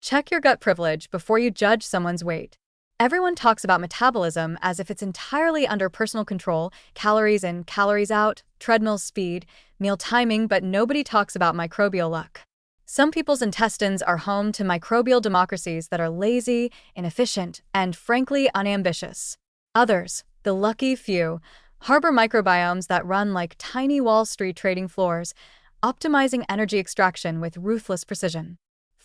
Check your gut privilege before you judge someone's weight. Everyone talks about metabolism as if it's entirely under personal control, calories in, calories out, treadmill speed, meal timing, but nobody talks about microbial luck. Some people's intestines are home to microbial democracies that are lazy, inefficient, and frankly unambitious. Others, the lucky few, harbor microbiomes that run like tiny Wall Street trading floors, optimizing energy extraction with ruthless precision.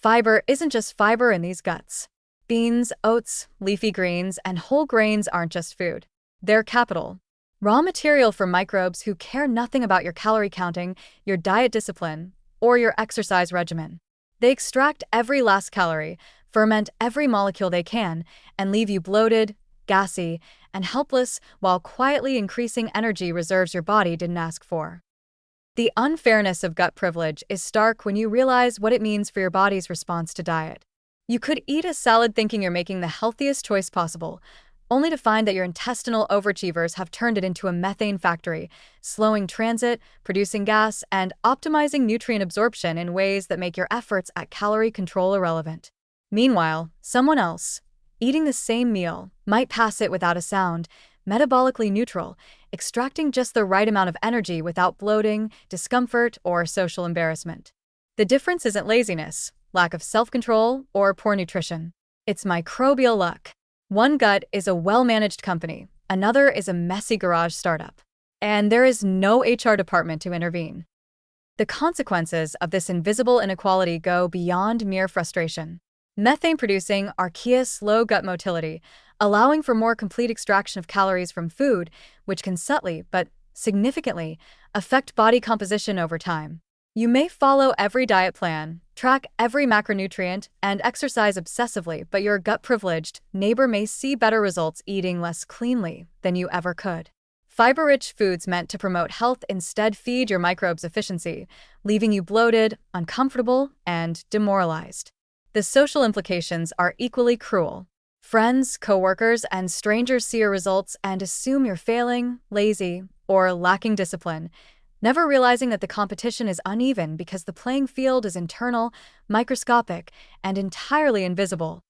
Fiber isn't just fiber in these guts. Beans, oats, leafy greens, and whole grains aren't just food. They're capital. Raw material for microbes who care nothing about your calorie counting, your diet discipline, or your exercise regimen. They extract every last calorie, ferment every molecule they can, and leave you bloated, gassy, and helpless while quietly increasing energy reserves your body didn't ask for. The unfairness of gut privilege is stark when you realize what it means for your body's response to diet. You could eat a salad thinking you're making the healthiest choice possible, only to find that your intestinal overachievers have turned it into a methane factory, slowing transit, producing gas, and optimizing nutrient absorption in ways that make your efforts at calorie control irrelevant. Meanwhile, someone else, eating the same meal, might pass it without a sound, metabolically neutral, extracting just the right amount of energy without bloating, discomfort, or social embarrassment. The difference isn't laziness, lack of self-control, or poor nutrition. It's microbial luck. One gut is a well-managed company, another is a messy garage startup. And there is no HR department to intervene. The consequences of this invisible inequality go beyond mere frustration. Methane-producing archaea slow gut motility, allowing for more complete extraction of calories from food, which can subtly, but significantly, affect body composition over time. You may follow every diet plan, track every macronutrient, and exercise obsessively, but your gut-privileged neighbor may see better results eating less cleanly than you ever could. Fiber-rich foods meant to promote health instead feed your microbes efficiency, leaving you bloated, uncomfortable, and demoralized. The social implications are equally cruel. Friends, coworkers, and strangers see your results and assume you're failing, lazy, or lacking discipline, never realizing that the competition is uneven because the playing field is internal, microscopic, and entirely invisible.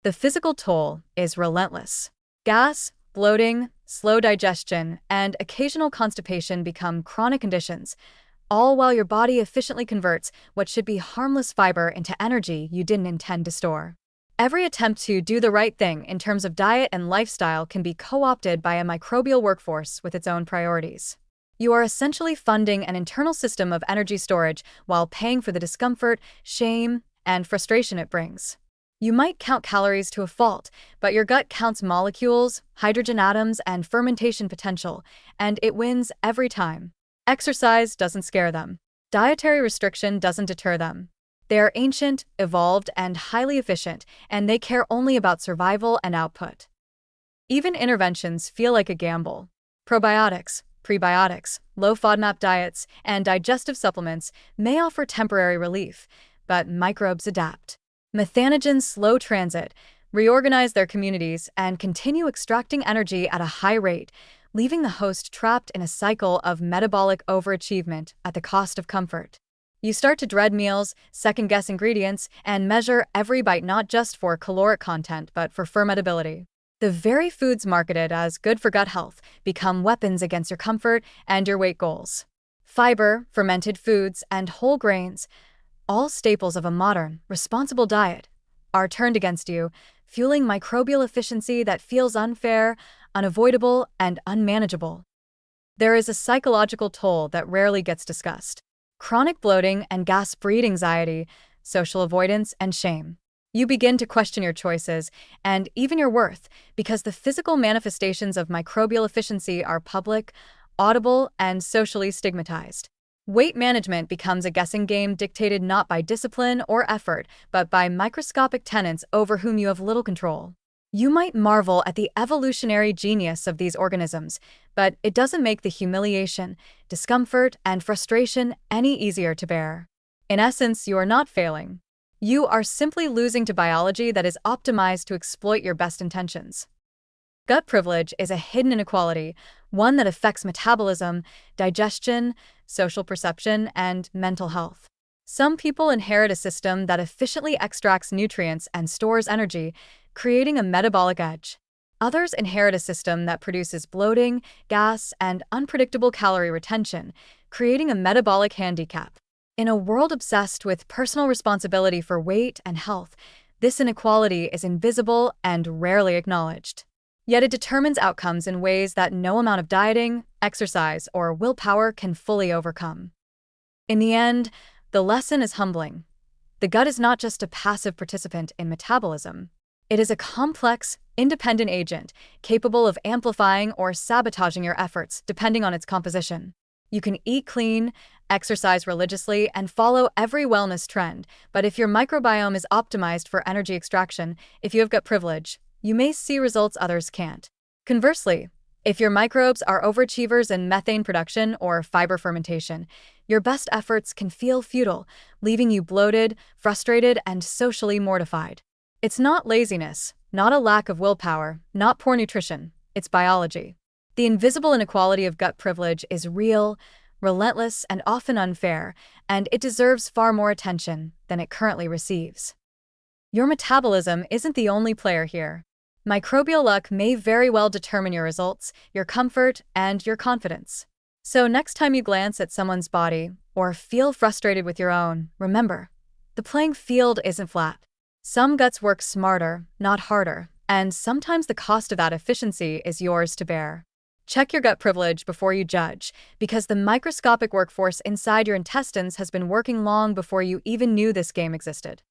The physical toll is relentless. Gas, bloating, slow digestion, and occasional constipation become chronic conditions, all while your body efficiently converts what should be harmless fiber into energy you didn't intend to store. Every attempt to do the right thing in terms of diet and lifestyle can be co-opted by a microbial workforce with its own priorities. You are essentially funding an internal system of energy storage while paying for the discomfort, shame, and frustration it brings. You might count calories to a fault, but your gut counts molecules, hydrogen atoms, and fermentation potential, and it wins every time. Exercise doesn't scare them. Dietary restriction doesn't deter them. They are ancient, evolved, and highly efficient, and they care only about survival and output. Even interventions feel like a gamble. Probiotics, prebiotics, low FODMAP diets, and digestive supplements may offer temporary relief, but microbes adapt. Methanogens slow transit, reorganize their communities, and continue extracting energy at a high rate, leaving the host trapped in a cycle of metabolic overachievement at the cost of comfort. You start to dread meals, second-guess ingredients, and measure every bite not just for caloric content but for fermentability. The very foods marketed as good for gut health become weapons against your comfort and your weight goals. Fiber, fermented foods, and whole grains, all staples of a modern, responsible diet, are turned against you, fueling microbial efficiency that feels unfair, unavoidable, and unmanageable. There is a psychological toll that rarely gets discussed. Chronic bloating and gas breed anxiety, social avoidance, and shame. You begin to question your choices and even your worth because the physical manifestations of microbial efficiency are public, audible, and socially stigmatized. Weight management becomes a guessing game dictated not by discipline or effort, but by microscopic tenants over whom you have little control. You might marvel at the evolutionary genius of these organisms, but it doesn't make the humiliation, discomfort, and frustration any easier to bear. In essence, you are not failing. You are simply losing to biology that is optimized to exploit your best intentions. Gut privilege is a hidden inequality, one that affects metabolism, digestion, social perception, and mental health. Some people inherit a system that efficiently extracts nutrients and stores energy, creating a metabolic edge. Others inherit a system that produces bloating, gas, and unpredictable calorie retention, creating a metabolic handicap. In a world obsessed with personal responsibility for weight and health, this inequality is invisible and rarely acknowledged. Yet it determines outcomes in ways that no amount of dieting, exercise, or willpower can fully overcome. In the end, the lesson is humbling. The gut is not just a passive participant in metabolism. It is a complex, independent agent capable of amplifying or sabotaging your efforts depending on its composition. You can eat clean, exercise religiously, and follow every wellness trend, but if your microbiome is optimized for energy extraction, if you have gut privilege, you may see results others can't. Conversely, if your microbes are overachievers in methane production or fiber fermentation, your best efforts can feel futile, leaving you bloated, frustrated, and socially mortified. It's not laziness, not a lack of willpower, not poor nutrition, it's biology. The invisible inequality of gut privilege is real, relentless, and often unfair, and it deserves far more attention than it currently receives. Your metabolism isn't the only player here. Microbial luck may very well determine your results, your comfort, and your confidence. So next time you glance at someone's body or feel frustrated with your own, remember, the playing field isn't flat. Some guts work smarter, not harder, and sometimes the cost of that efficiency is yours to bear. Check your gut privilege before you judge, because the microscopic workforce inside your intestines has been working long before you even knew this game existed.